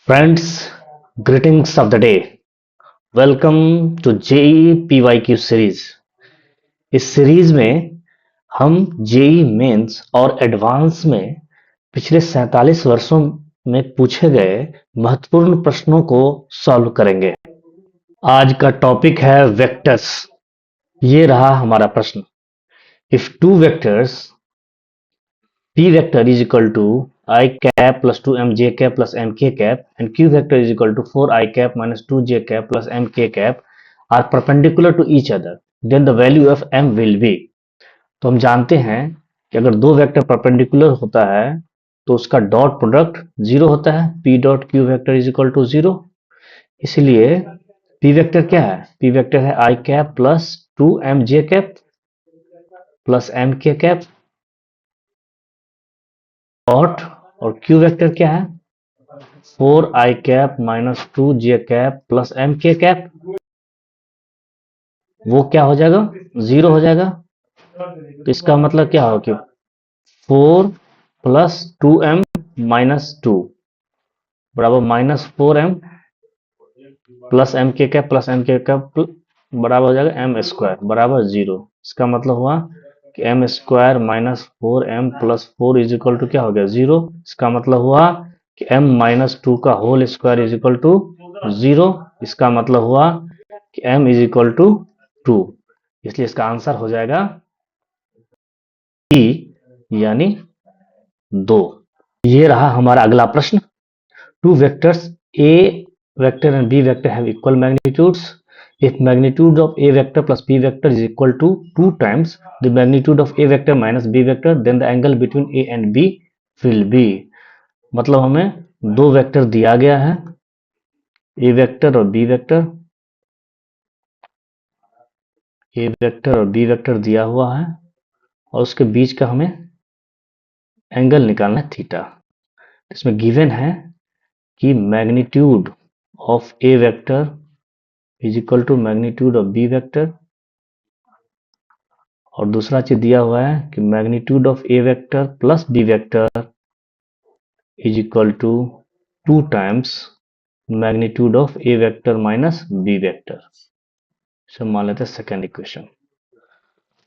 Friends, greetings of the day. Welcome to JEE PYQ series. इस series में हम JEE mains और advance में पिछले 47 वर्षों में पूछे गए महत्वपूर्ण प्रश्नों को सॉल्व करेंगे। आज का टॉपिक है वेक्टर्स। ये रहा हमारा प्रश्न। If two vectors P vector is equal to I cap plus 2mj cap plus mk cap and Q vector is equal to 4I cap minus 2j cap plus mk cap are perpendicular to each other, then the value of m will be। तो हम जानते हैं कि अगर दो vector perpendicular होता है तो उसका डॉट प्रोडक्ट जीरो होता है। P dot Q vector is equal to zero. इसलिए P वेक्टर क्या है? P वेक्टर है I cap plus 2mj cap plus mk cap dot, और Q वेक्टर क्या है? 4I cap minus 2j cap plus mk cap. वो क्या हो जाएगा? जीरो हो जाएगा। तो इसका मतलब क्या होगा कि 4 प्लस 2m माइनस 2 बराबर minus 4m plus mk cap plus mk cap बराबर हो जाएगा m स्क्वायर बराबर जीरो। इसका मतलब हुआ कि m square minus 4m plus 4 is equal to क्या हो गया? जीरो। इसका मतलब हुआ कि m माइनस 2 का whole square is equal to zero. इसका मतलब हुआ कि m इज इक्वल टू 2। इसलिए इसका आंसर हो जाएगा E, यानी 2। ये रहा हमारा अगला प्रश्न। Two vectors A vector and B vector have equal magnitudes. If magnitude of A vector plus B vector is equal to 2 times the magnitude of A vector minus B vector, then the angle between A and B will be। मतलब हमें दो vector दिया गया है, A vector और B vector. A vector और B vector दिया हुआ है और उसके बीच का हमें एंगल निकालना है थीटा। इसमें गिवन है कि magnitude of A vector is equal to magnitude of B vector, और दूसरा चीज दिया हुआ है कि magnitude of A vector plus B vector is equal to 2 times magnitude of A vector minus B vector. इसे मान लेते हैं सेकेंड इक्वेशन।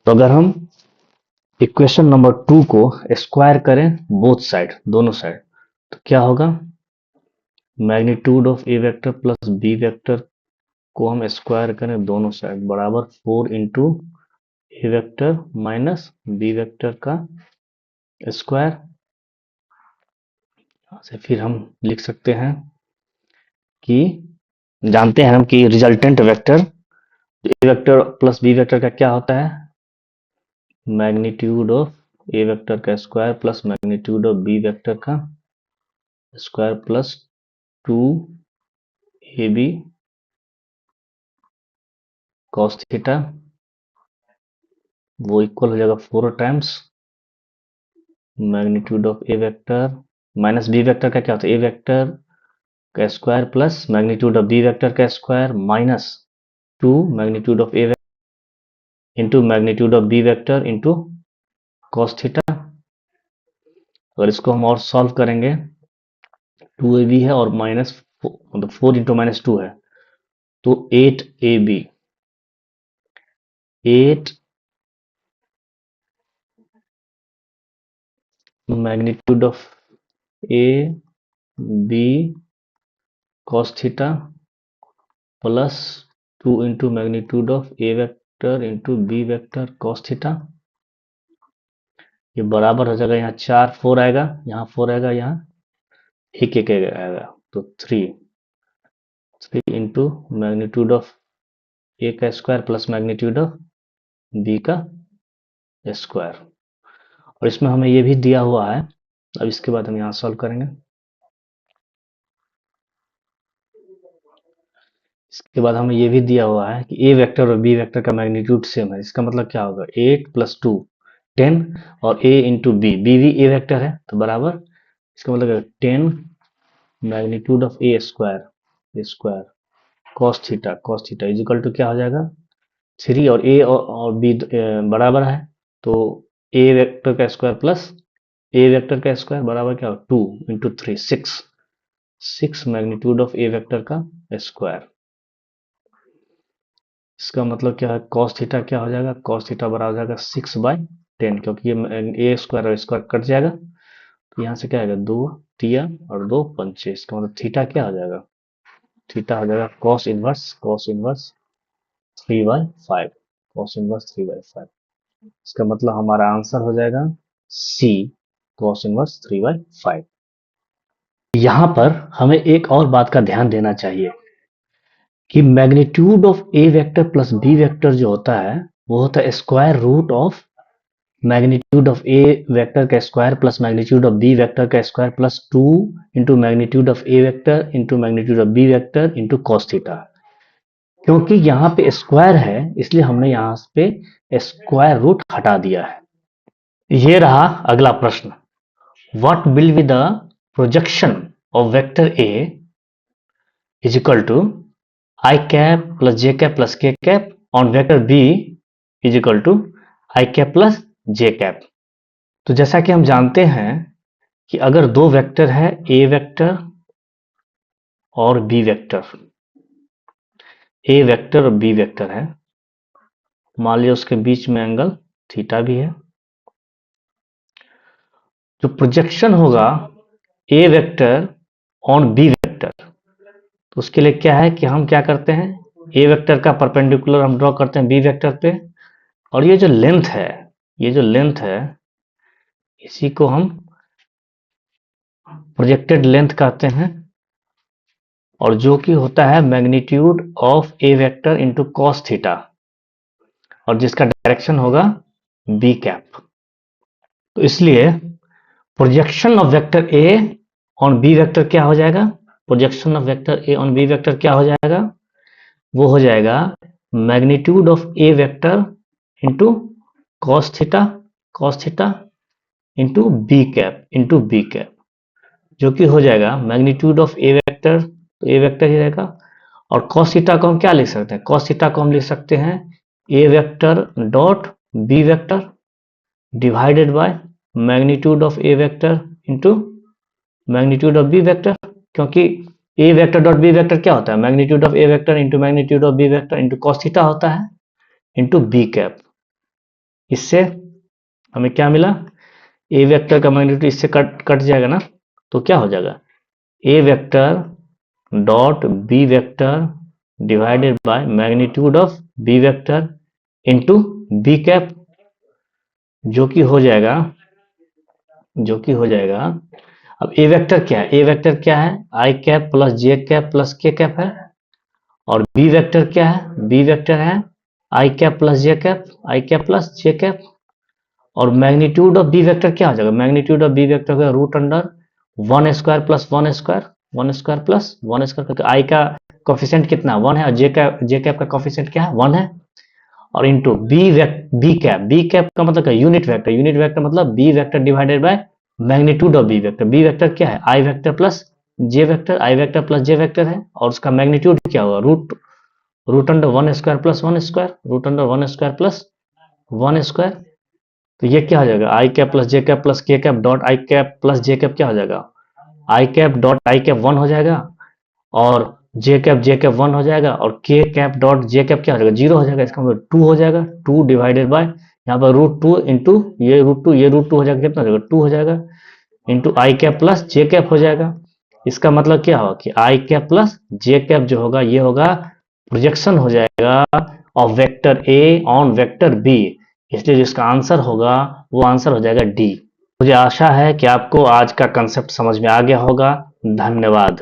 तो अगर हम इक्वेशन नंबर 2 को स्क्वायर करें बोथ साइड, दोनों साइड, तो क्या होगा? Magnitude of A vector plus B vector को हम स्क्वायर करें दोनों साइड बराबर 4 into A vector minus B vector का स्क्वायर से फिर हम लिख सकते हैं कि जानते हैं हम कि resultant vector A vector plus B vector का क्या होता है? मैग्नीट्यूड ऑफ ए वेक्टर का square plus magnitude of B vector का square plus 2ab cos theta, वो इक्वल हो जाएगा 4 times magnitude of A vector minus B vector का क्या होता है? ए वेक्टर का square plus magnitude of B vector का square minus 2 magnitude of A into magnitude of B vector into cos theta. अगर इसको हम और सॉल्व करेंगे, 2ab है और माइनस मतलब 4 इंटू माइनस 2 है तो 8ab, 8 magnitude of A B cos theta plus 2 into magnitude of A vector into B vector cos theta. ये बराबर हो जाएगा, यहाँ 4 4 आएगा, यहाँ 4 आएगा, यहाँ एक एक आएगा, तो 3 इंटू मैग्नीट्यूड ऑफ ए का square plus magnitude of B का स्क्वायर। और इसमें हमें ये भी दिया हुआ है। अब इसके बाद हम यहाँ सॉल्व करेंगे। इसके बाद हमें ये भी दिया हुआ है कि ए वेक्टर और बी वेक्टर का मैग्नीट्यूड सेम है। इसका मतलब क्या होगा? 8 प्लस 2 10 और ए इंटू बी, बी भी ए वेक्टर है तो बराबर, इसका मतलब 10 magnitude of A square cos theta is equal to क्या हो जाएगा? 3, और ए और बी बराबर है तो ए वेक्टर का स्क्वायर प्लस ए वेक्टर का स्क्वायर बराबर क्या हो? 2 into 3 6 6 magnitude of A vector का स्क्वायर। इसका मतलब क्या है, कॉस थीटा क्या हो जाएगा, कॉस थीटा बराबर हो जाएगा 6/10, क्योंकि ये ए स्क्वायर और स्क्वायर कट जाएगा, तो यहाँ से क्या आएगा, 2 तिया और 2 पंचे। इसका मतलब थीटा क्या हो जाएगा, थीटा हो जाएगा कॉस इनवर्स 3/5, कॉस इनवर्स 3/5। इसका मतलब हमारा आंसर हो जाएगा सी, कॉस इनवर्स 3/5। यहाँ पर हमें एक और बात का ध्यान देना चाहिए कि magnitude of A vector plus B vector जो होता है वो होता है square root of magnitude of A vector का square plus magnitude of B vector का square plus 2 into magnitude of A vector into magnitude of B vector into cos theta. क्योंकि यहाँ पे स्क्वायर है इसलिए हमने यहाँ पे स्क्वायर रूट हटा दिया है। ये रहा अगला प्रश्न, what will be the projection of vector A is equal to I cap plus J cap plus K cap on vector B is equal to I cap plus J cap. तो जैसा कि हम जानते हैं कि अगर दो वेक्टर है ए वेक्टर और बी वेक्टर, ए वेक्टर और बी वेक्टर है, मान लिया उसके बीच में एंगल थीटा भी है, जो प्रोजेक्शन होगा ए वेक्टर ऑन बी वेक्टर, तो उसके लिए क्या है कि हम क्या करते हैं, ए वेक्टर का परपेंडिकुलर हम ड्रॉ करते हैं बी वेक्टर पे, और ये जो लेंथ है, ये जो लेंथ है इसी को हम प्रोजेक्टेड लेंथ कहते हैं, और जो कि होता है magnitude of A vector into cos theta, और जिसका डायरेक्शन होगा बी कैप। तो इसलिए projection of vector A on B vector क्या हो जाएगा, projection of vector A on B vector क्या हो जाएगा, वो हो जाएगा magnitude of A vector into cos theta into B cap, जो कि हो जाएगा मैग्नीट्यूड ऑफ ए वेक्टर, तो ए वेक्टर ही रहेगा, और कॉस थीटा को हम क्या लिख सकते हैं, कॉस थीटा को हम लिख सकते हैं A vector dot B vector divided by magnitude of A vector into magnitude of B vector, क्योंकि A vector dot B vector क्या होता है, magnitude of A vector into magnitude of B vector into cos theta होता है into B cap. इससे हमें क्या मिला, ए वेक्टर का मैग्नीट्यूड इससे कट जाएगा ना, तो क्या हो जाएगा, A vector dot B vector divided by magnitude of B vector into B cap, जो कि हो जाएगा अब ए वेक्टर क्या है, ए वेक्टर क्या है, I cap plus J cap plus K cap है, और बी वेक्टर क्या है, बी वेक्टर है I cap plus J cap, I cap plus J cap, और मैग्नीट्यूड ऑफ बी वेक्टर क्या हो जाएगा, मैग्नीट्यूड ऑफ बी वेक्टर का root under 1 square plus 1 square plus 1 square, क्योंकि आई का कोफिशिएंट कितना 1 है और जे कैप का कोफिशिएंट क्या है 1 है, और इंटू बी कैप का मतलब क्या, यूनिट वेक्टर मतलब B vector divided by magnitude of B vector क्या है I vector plus J vector, I vector plus J vector है, और उसका मैग्नीट्यूड क्या होगा root under 1 square plus 1 square, root under 1 square plus 1 square. तो ये क्या हो जाएगा, I cap plus J cap plus K cap dot I cap plus J cap क्या हो जाएगा, I cap dot I cap 1 हो जाएगा, और जे कैप 1 हो जाएगा, और के कैप डॉट जे कैप क्या हो जाएगा 0 हो जाएगा, इसका मतलब 2 हो जाएगा, 2 डिवाइडेड बाय यहाँ पर √2 इंटू ये √2 हो जाएगा, कितना हो जाएगा 2 हो जाएगा, into I cap plus J cap हो जाएगा। इसका मतलब क्या होगा कि I cap plus J cap जो होगा ये होगा प्रोजेक्शन हो जाएगा of vector A on vector B, इसलिए जिसका आंसर होगा वो आंसर हो जाएगा डी। मुझे आशा है कि आपको आज का कंसेप्ट समझ में आ गया होगा। धन्यवाद।